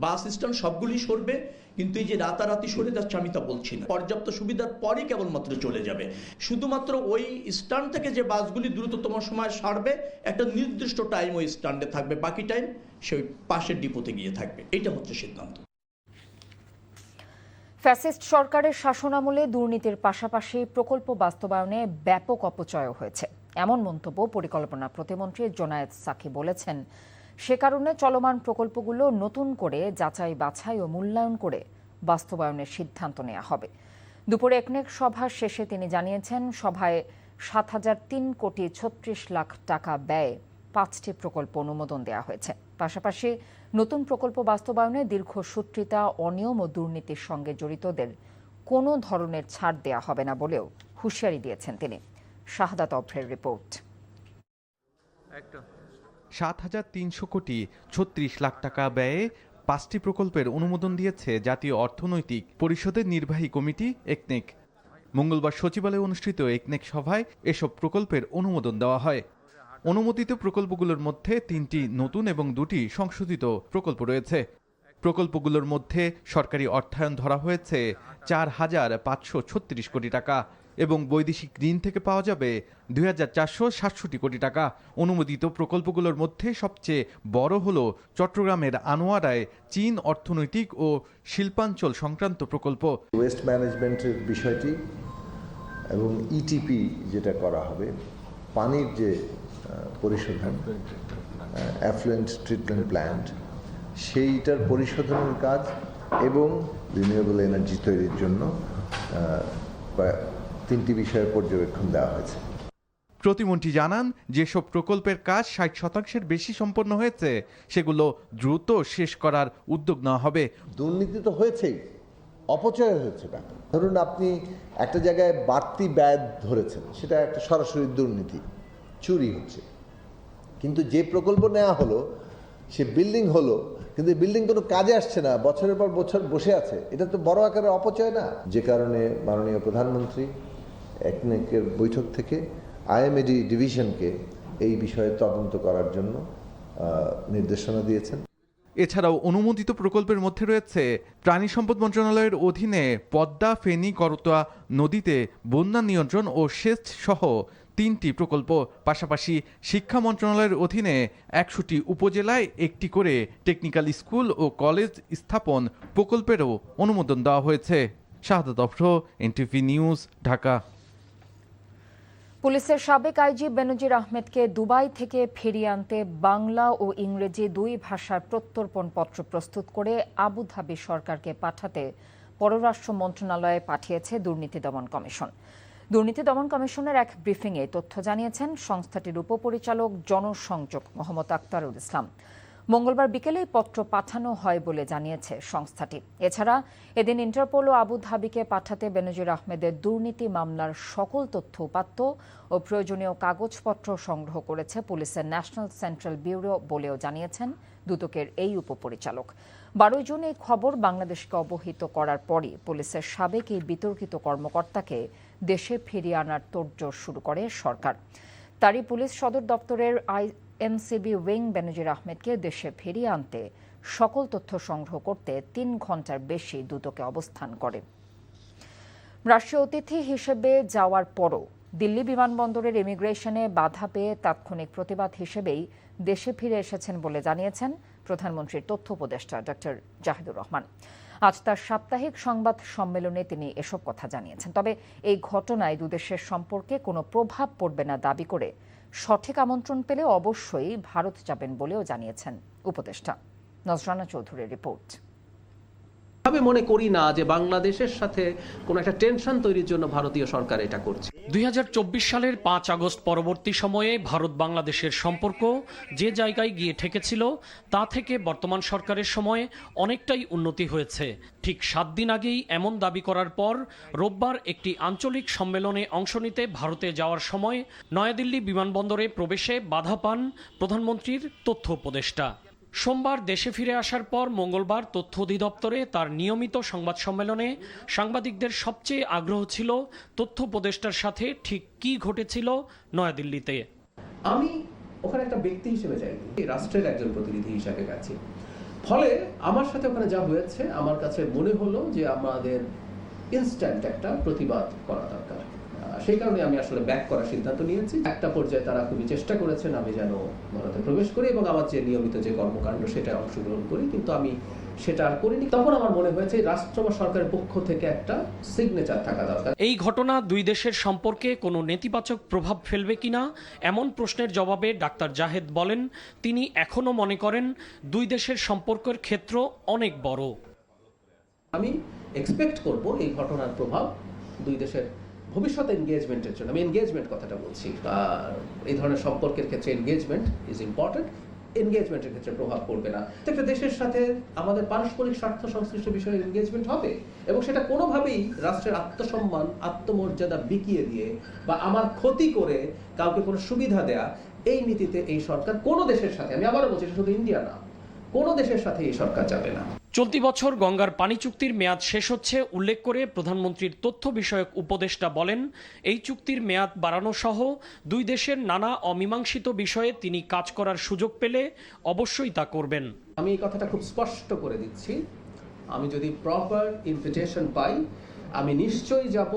বাস স্ট্যান্ড সবগুলি সরবে, কিন্তু এই যে রাতারাতি সরে যাচ্ছে আমি তা বলছি না। পর্যাপ্ত সুবিধার পরে কেবলমাত্র চলে যাবে। শুধুমাত্র ওই স্ট্যান্ড থেকে যে বাসগুলি দ্রুততম সময় সারবে, একটা নির্দিষ্ট টাইম ওই স্ট্যান্ডে থাকবে, বাকি টাইম সেই পাশের ডিপোতে গিয়ে থাকবে। এটা হচ্ছে সিদ্ধান্ত। ফ্যাসিস্ট সরকারের শাসনামলে দুর্নীতির পাশাপাশি প্রকল্প বাস্তবায়নে ব্যাপক অপচয় হয়েছে, এমন মন্তব্য পরিকল্পনা প্রতিমন্ত্রী জোনায়েদ সাকি বলেছেন। সে কারণে চলমান প্রকল্পগুলো নতুন করে যাচাই বাছাই ও মূল্যায়ন করে বাস্তবায়নের সিদ্ধান্ত নেওয়া হবে। দুপুরে একনেক সভা শেষে তিনি জানিয়েছেন, সভায় 7,003 কোটি 36 লাখ টাকা ব্যয়ে 5টি প্রকল্প অনুমোদন দেওয়া হয়েছে। পাশাপাশি নতুন প্রকল্প বাস্তবায়নে দীর্ঘসূত্রিতা, অনিয়ম ও দুর্নীতির সঙ্গে জড়িতদের কোনো ধরনের ছাড় দেওয়া হবে না বলেও হুঁশিয়ারি দিয়েছেন তিনি। শাহাদাত অভ্রের রিপোর্ট। ৭,৩০০ কোটি ৩৬ লাখ টাকা ব্যয়ে 5টি প্রকল্পের অনুমোদন দিয়েছে জাতীয় অর্থনৈতিক পরিষদের নির্বাহী কমিটি একনেক। মঙ্গলবার সচিবালয়ে অনুষ্ঠিত একনেক সভায় এসব প্রকল্পের অনুমোদন দেওয়া হয়। অনুমোদিত প্রকল্পগুলোর মধ্যে 3টি নতুন এবং 2টি সংশোধিত প্রকল্প রয়েছে। প্রকল্পগুলোর মধ্যে সরকারি অর্থায়ন ধরা হয়েছে 4,536 কোটি টাকা এবং বৈদেশিক ঋণ থেকে পাওয়া যাবে 2,467 কোটি টাকা। অনুমোদিত প্রকল্পগুলোর মধ্যে সবচেয়ে বড় হল চট্টগ্রামের আনোয়ারায় চীন অর্থনৈতিক ও শিল্পাঞ্চল সংক্রান্ত প্রকল্প। ওয়েস্ট ম্যানেজমেন্টের বিষয়টি এবং ইটিপি যেটা করা হবে, পানির যে পরিশোধন, অ্যাফ্লুয়েন্ট ট্রিটমেন্ট প্ল্যান্ট, সেইটার পরিশোধনের কাজ এবং রিনিউয়েবল এনার্জি তৈরির জন্য 3টি বিষয়ে পর্যবেক্ষণ দেওয়া হয়েছে। প্রতিমন্ত্রী জানান, যেসব প্রকল্পের কাজ 60% বেশি সম্পন্ন হয়েছে সেগুলো দ্রুত শেষ করার উদ্যোগ নেওয়া হবে। দুর্নীতি তো হয়েছেই, অপচয় হয়েছে টাকা। ধরুন আপনি একটা জায়গায় বাড়তি ব্যয় ধরেছেন, সেটা একটা সরাসরি দুর্নীতি, চুরি হচ্ছে। কিন্তু যে প্রকল্প নেওয়া হলো, সে বিল্ডিং হলো, কিন্তু বিল্ডিং কোনো কাজে আসছে না, বছরের পর বছর বসে আছে, এটা তো বড় আকারের অপচয় না? যে কারণে মাননীয় প্রধানমন্ত্রী একনেকের বৈঠক থেকে আইএমএডি ডিভিশনকে এই বিষয়ে তদন্ত করার জন্য নির্দেশনা দিয়েছেন। এছাড়াও অনুমোদিত প্রকল্পের মধ্যে রয়েছে প্রাণী সম্পদ মন্ত্রণালয়ের অধীনে পদ্মা, ফেনী, করতোয়া নদীতে বন্যা নিয়ন্ত্রণ ও সেচ সহ 3টি প্রকল্প। পাশাপাশি শিক্ষা মন্ত্রণালয়ের অধীনে 100টি উপজেলায় 1টি করে টেকনিক্যাল স্কুল ও কলেজ স্থাপন প্রকল্পেরও অনুমোদন দেওয়া হয়েছে। শাহাদাত অভ্র, এনটিভি নিউজ, ঢাকা। পুলিশের সাবেক আইজি বেনজির আহমেদকে দুবাই থেকে ফিরিয়ে আনতে বাংলা ও ইংরেজি 2 ভাষার প্রত্যর্পণপত্র প্রস্তুত করে আবুধাবি সরকারকে পাঠাতে পররাষ্ট্র মন্ত্রণালয়ে পাঠিয়েছে দুর্নীতি দমন কমিশন। দুর্নীতি দমন কমিশনের এক ব্রিফিংয়ে তথ্য জানিয়েছেন সংস্থাটির উপপরিচালক জনসংযোগ মোহাম্মদ আক্তারুল ইসলাম। মঙ্গলবার বিকেলে পত্র পাঠানো হয় বলে জানিয়েছে সংস্থাটি। এছাড়া এদিন ইন্টারপোল ও আবুধাবিকে পাঠাতে বেনজির আহমেদের দুর্নীতি মামলার সকল তথ্য উপাত্ত ও প্রয়োজনীয় কাগজপত্র সংগ্রহ করেছে পুলিশের ন্যাশনাল সেন্ট্রাল ব্যুরো বলেও জানিয়েছেন দুদকের এই উপপরিচালক। 12 জুন এই খবর বাংলাদেশকে অবহিত করার পরই পুলিশের সাবেক এই বিতর্কিত কর্মকর্তাকে দেশে ফিরিয়ে আনার তোড়জোড় শুরু করে সরকার। তারই পুলিশ সদর দপ্তরের এনসিবি উইং বেনজির আহমেদকে দেশে ফিরিয়ে আনতে সকল তথ্য সংগ্রহ করতে 3 ঘন্টার বেশি দুদকে অবস্থান করে। রাষ্ট্রীয় অতিথি হিসেবে যাওয়ার পরও দিল্লি বিমানবন্দরের ইমিগ্রেশনে বাধা পেয়ে তাৎক্ষণিক প্রতিবাদ হিসেবেই দেশে ফিরে এসেছেন বলে জানিয়েছেন প্রধানমন্ত্রীর তথ্য উপদেষ্টা ডক্টর জাহিদুর রহমান। আজ তার সাপ্তাহিক সংবাদ সম্মেলনে তিনি এসব কথা জানিয়েছেন। তবে এই ঘটনায় দুদেশের সম্পর্কে কোনো প্রভাব পড়বে না দাবি করে সঠিক আমন্ত্রণ পেলে অবশ্যই ভারত যাবেন বলেও জানিয়েছেন উপদেষ্টা। নজরানা চৌধুরীর রিপোর্ট। আমি মনে করি না যে বাংলাদেশের সাথে কোনো একটা টেনশন তৈরির জন্য ভারতীয় সরকার এটা করছে। 2024 সালের 5 আগস্ট পরবর্তী সময়ে ভারত বাংলাদেশের সম্পর্ক যে জায়গায় গিয়ে ঠেকেছিল তা থেকে বর্তমান সরকারের সময়ে অনেকটাই উন্নতি হয়েছে। ঠিক 7 দিন আগেই এমন দাবি করার পর রোববার একটি আঞ্চলিক সম্মেলনে অংশ নিতে ভারতে যাওয়ার সময় নয়াদিল্লি বিমানবন্দরে প্রবেশে বাধা পান প্রধানমন্ত্রীর তথ্য উপদেষ্টা। সোমবার দেশে ফিরে আসার পর মঙ্গলবার তথ্য অধিদপ্তরে তার নিয়মিত সংবাদ সম্মেলনে সাংবাদিকদের সবচেয়ে আগ্রহ ছিল তথ্য উপদেষ্টার সাথে ঠিক কী ঘটেছিল নয়াদিল্লিতে। আমি ওখানে একটা ব্যক্তি হিসেবে যাইনি, রাষ্ট্রের একজন প্রতিনিধি হিসেবে গেছি। ফলে আমার সাথে ওখানে যা হয়েছে আমার কাছে মনে হলো যে আমাদের ইনস্ট্যান্ট একটা প্রতিবাদ করা দরকার। সেই কারণে আমি আসলে ব্যাক করার সিদ্ধান্ত নিয়েছি। একটা পর্যায়ে তারা খুবই চেষ্টা করেছেন আমি যেন ভারতে প্রবেশ করি এবং আমার যে নিয়মিত যে কর্মকাণ্ড সেটা অংশগ্রহণ করি, কিন্তু আমি সেটা আর করিনি। তখন আমার মনে হয়েছে রাষ্ট্র বা সরকারের পক্ষ থেকে একটা সিগনেচার থাকা দরকার। এই ঘটনা দুই দেশের সম্পর্কে কোনো নেতিবাচক প্রভাব ফেলবে কিনা এমন প্রশ্নের জবাবে ডাক্তার জাহেদ বলেন, তিনি এখনো মনে করেন দুই দেশের সম্পর্কের ক্ষেত্র অনেক বড়। আমি এক্সপেক্ট করব এই ঘটনার প্রভাব দুই দেশের ভবিষ্যৎ এনগেজমেন্টের জন্য, আমি এনগেজমেন্ট কথাটা বলছি, এই ধরনের সম্পর্কের ক্ষেত্রে এনগেজমেন্ট ইজ ইম্পর্টেন্ট, এনগেজমেন্টের ক্ষেত্রে প্রভাব পড়বে না। একটা দেশের সাথে আমাদের পারস্পরিক স্বার্থ সংশ্লিষ্ট বিষয়ে এনগেজমেন্ট হবে এবং সেটা কোনোভাবেই রাষ্ট্রের আত্মসম্মান আত্মমর্যাদা বিকিয়ে দিয়ে বা আমার ক্ষতি করে কাউকে কোনো সুবিধা দেয়া, এই নীতিতে এই সরকার কোনো দেশের সাথে, আমি আবারও বলছি এটা শুধু ইন্ডিয়া না, কোনো দেশের সাথে এই সরকার যাবে না। চলতি বছর গঙ্গার পানি চুক্তির মেয়াদ শেষ হচ্ছে উল্লেখ করে প্রধানমন্ত্রীর তথ্য বিষয়ক উপদেষ্টা বলেন, এই চুক্তির মেয়াদ বাড়ানো সহ দুই দেশের নানা অমীমাংসিত বিষয়ে তিনি কাজ করার সুযোগ পেলে অবশ্যই তা করবেন। আমি এই কথাটা খুব স্পষ্ট করে দিচ্ছি, আমি যদি প্রপার ইনভিটেশন পাই আমি নিশ্চয়ই যাব।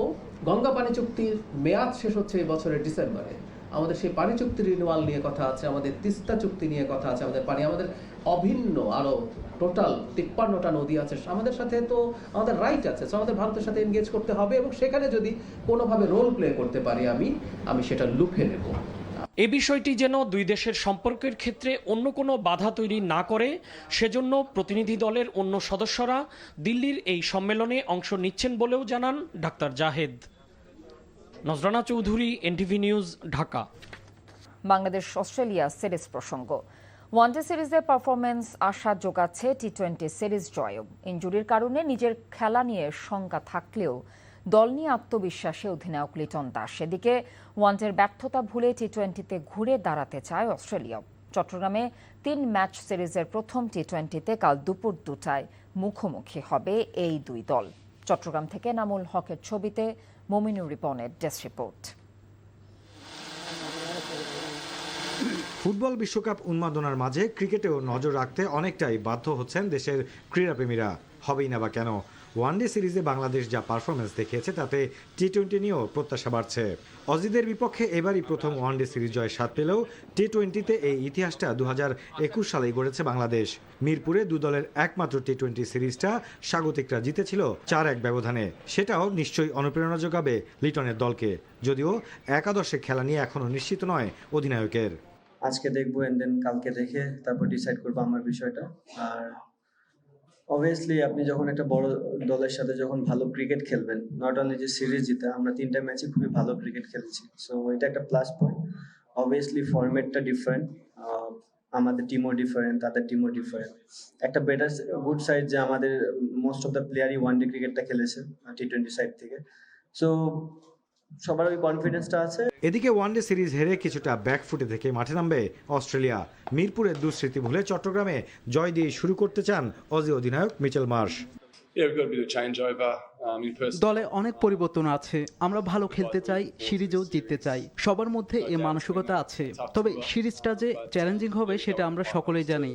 গঙ্গা পানি চুক্তির মেয়াদ শেষ হচ্ছে এই বছরের ডিসেম্বরে। আমাদের সেই পানি চুক্তি রিনিউয়াল নিয়ে কথা আছে, আমাদের তিস্তা চুক্তি নিয়ে কথা আছে, আমাদের অভিন্ন আরো টোটাল 53টা নদী আছে, আমাদের সাথে তো আমাদের রাইট আছে, আমাদের ভারতের সাথে এনগেজ করতে হবে এবং সেখানে যদি কোনোভাবে রোল প্লে করতে পারি আমি সেটা লুফে নেব। এ বিষয়টি যেন দুই দেশের সম্পর্কের ক্ষেত্রে অন্য কোনো বাধা তৈরি না করে, সেজন্য প্রতিনিধি দলের অন্য সদস্যরা দিল্লির এই সম্মেলনে অংশ নিচ্ছেন বলেও জানান doctor Zahed. Nazrana Chowdhury, NTV news, Dhaka. Bangladesh Australia series প্রসঙ্গ। ওয়ানডে সিরিজে পারফরমেন্স আশা যোগাচ্ছে টি-20 সিরিজ জয়ও। ইনজুরির কারণে নিজের খেলা নিয়ে শঙ্কা থাকলেও দল নিয়ে আত্মবিশ্বাসে অধিনায়ক লিটন দাস। এদিকে ওয়ানডের ব্যর্থতা ভুলে টি-20তে ঘুরে দাঁড়াতে চায় অস্ট্রেলিয়া। চট্টগ্রামে 3 ম্যাচ সিরিজের প্রথম টি-20তে কাল দুপুর 2টায় মুখোমুখি হবে এই দুই দল। চট্টগ্রাম থেকে নামুল হকের ছবিতে মমিনুর রিপনের ডেস্ক রিপোর্ট। ফুটবল বিশ্বকাপ উন্মাদনার মাঝে ক্রিকেটেও নজর রাখতে অনেকটাই বাধ্য হচ্ছেন দেশের ক্রীড়াপ্রেমীরা। হবেই না বা কেন, ওয়ানডে সিরিজে বাংলাদেশ যা পারফরমেন্স দেখিয়েছে তাতে টি-20 নিয়েও প্রত্যাশা বাড়ছে। অজিদের বিপক্ষে এবারই প্রথম ওয়ানডে সিরিজ জয় স্বাদ পেলেও টি-20তে এই ইতিহাসটা 2021 সালেই গড়েছে বাংলাদেশ। মিরপুরে দু দলের একমাত্র টি-20 সিরিজটা স্বাগতিকরা জিতেছিল 4-1 ব্যবধানে। সেটাও নিশ্চয়ই অনুপ্রেরণা যোগাবে লিটনের দলকে, যদিও একাদশে খেলা নিয়ে এখনও নিশ্চিত নয় অধিনায়কের। আজকে দেখবো এন্ড দেন কালকে দেখে তারপর ডিসাইড করবো আমার বিষয়টা। আর অবভিয়াসলি আপনি যখন একটা বড় দলের সাথে যখন ভালো ক্রিকেট খেলবেন, নট অনলি যে সিরিজ জিতে, আমরা 3টা ম্যাচে খুবই ভালো ক্রিকেট খেলেছি, সো এটা একটা প্লাস পয়েন্ট। অবভিয়াসলি ফরম্যাটটা ডিফারেন্ট, আমাদের টিমও ডিফারেন্ট, তাদের টিমও ডিফারেন্ট। একটা বেটার গুড সাইড যে আমাদের মোস্ট অফ দ্য প্লেয়ারই ওয়ানডে ক্রিকেটটা খেলেছে টি-20 সাইড থেকে, সো সবার ওই কনফিডেন্সটা আছে। এদিকে ওয়ানডে সিরিজ হেরে কিছুটা ব্যাকফুটে থেকে মাঠে নামবে অস্ট্রেলিয়া। মিরপুরের দুঃস্মৃতি ভুলে চট্টগ্রামে জয় দিয়ে শুরু করতে চান অজি অধিনায়ক মিচেল মার্শ। দলে অনেক পরিবর্তন আছে, আমরা ভালো খেলতে চাই, সিরিজও জিততে চাই, সবার মধ্যে এই মানসিকতা আছে। তবে সিরিজটা যে চ্যালেঞ্জিং হবে সেটা আমরা সকলেই জানি।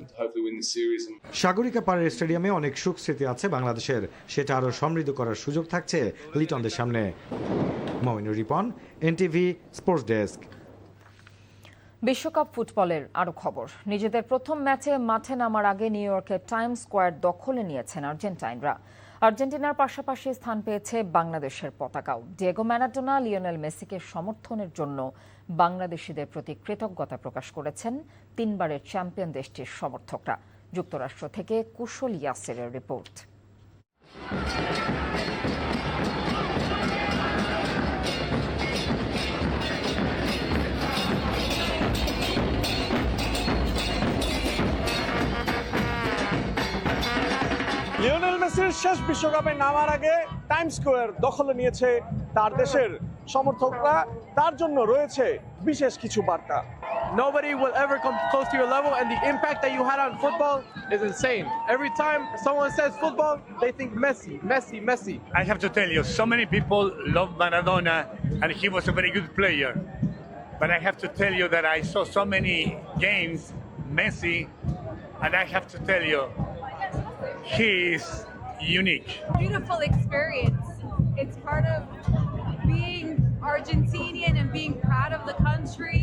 সাগরিকা পাড়ের স্টেডিয়ামে অনেক সুখ স্মৃতি আছে বাংলাদেশের, সেটা আরও সমৃদ্ধ করার সুযোগ থাকছে লিটনদের সামনে। Mominur Ripon, NTV sports desk. বিশ্বকাপ ফুটবলের আরো খবর। নিজেদের প্রথম ম্যাচে মাঠে নামার আগে নিউ ইয়র্কের টাইমস স্কোয়ার দখলে নিয়েছেন আর্জেন্টাইনরা। আর্জেন্টিনার পাশাপাশি স্থান পেয়েছে বাংলাদেশের পতাকাও। ডিয়েগো ম্যারাডোনা, লিওনেল মেসিকে সমর্থনের জন্য বাংলাদেশিদের প্রতি কৃতজ্ঞতা প্রকাশ করেছেন 3বারের চ্যাম্পিয়ন দেশটির সমর্থকরা। যুক্তরাষ্ট্র থেকে কুশল ইয়াসেরের রিপোর্ট। লিওনেল মেসির শেষ বিশ্বকাপে নামার আগে টাইমস স্কোয়ার দখলে নিয়েছে তার দেশের সমর্থকরা। তার জন্য রয়েছে বিশেষ কিছু বার্তা। Nobody will ever come close to your level, and the impact that you had on football is insane. Every time someone says football, they think Messi, Messi, Messi. I have to tell you, so many people love Maradona, and he was a very good player. But I have to tell you that I saw so many games, Messi, and I have to tell you, he is unique. Beautiful experience. It's part of being Argentinian and being proud of the country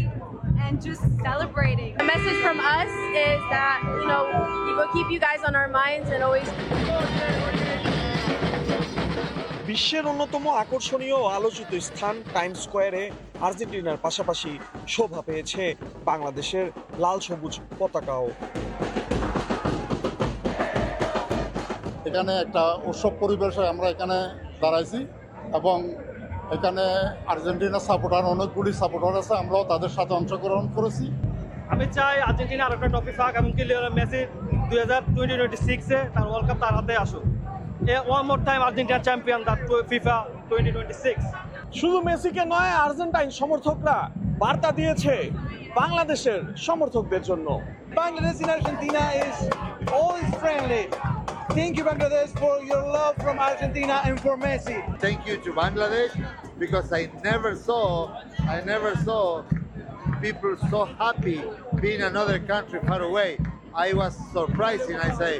and just celebrating. The message from us is that, we will keep you guys on our minds and always. বিশ্বের অন্যতম আকর্ষণীয় আলোচিত স্থান Times স্কোয়ারে আর্জেন্টিনার পাশাপাশি শোভা পেয়েছে বাংলাদেশের লাল সবুজ পতাকাও। এখানে একটা উৎসব পরিবেশে আমরা এখানে দাঁড়াইছি এবং এখানে আর্জেন্টিনা সাপোর্টার অনেকগুলি সাপোর্টার আছে, আমরাও তাদের সাথে অংশগ্রহণ করেছি আমি চাই আর্জেন্টিনা আর একটা ট্রফি পাক, এমনকি লিওনেল মেসি 2026-এ তার ওয়ার্ল্ড কাপ তার হাতে আসুক। One more time Argentina champion the FIFA 2026। শুধু মেসিকে নয়, আর্জেন্টাইন সমর্থকরা বার্তা দিয়েছে বাংলাদেশের সমর্থকদের জন্য। Bangladesh and Argentina is always friendly. Thank you, Bangladesh, for your love from Argentina and for Messi. Thank you to Bangladesh because I never saw people so happy being another country far away. I was surprised and I say,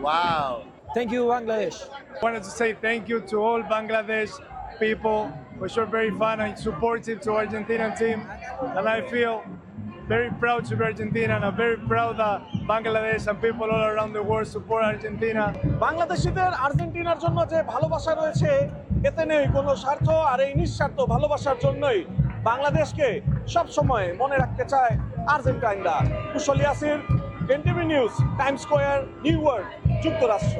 wow. Thank you, Bangladesh. I wanted to say thank you to all Bangladesh people, which are very fun and supportive to Argentinian team, and I feel very proud to be Argentina, and I'm very proud that Bangladesh and people all around the world support Argentina. বাংলাদেশিদের আর্জেন্টিনার জন্য যে ভালোবাসা রয়েছে এতে নেই কোনো স্বার্থ, আর এই নিঃস্বার্থ ভালোবাসার জন্যই বাংলাদেশকে সব সময় মনে রাখতে চায় আর্জেন্টাইনরা। Kushal Yasir, NTV news, Times Square, New York, যুক্তরাষ্ট্র।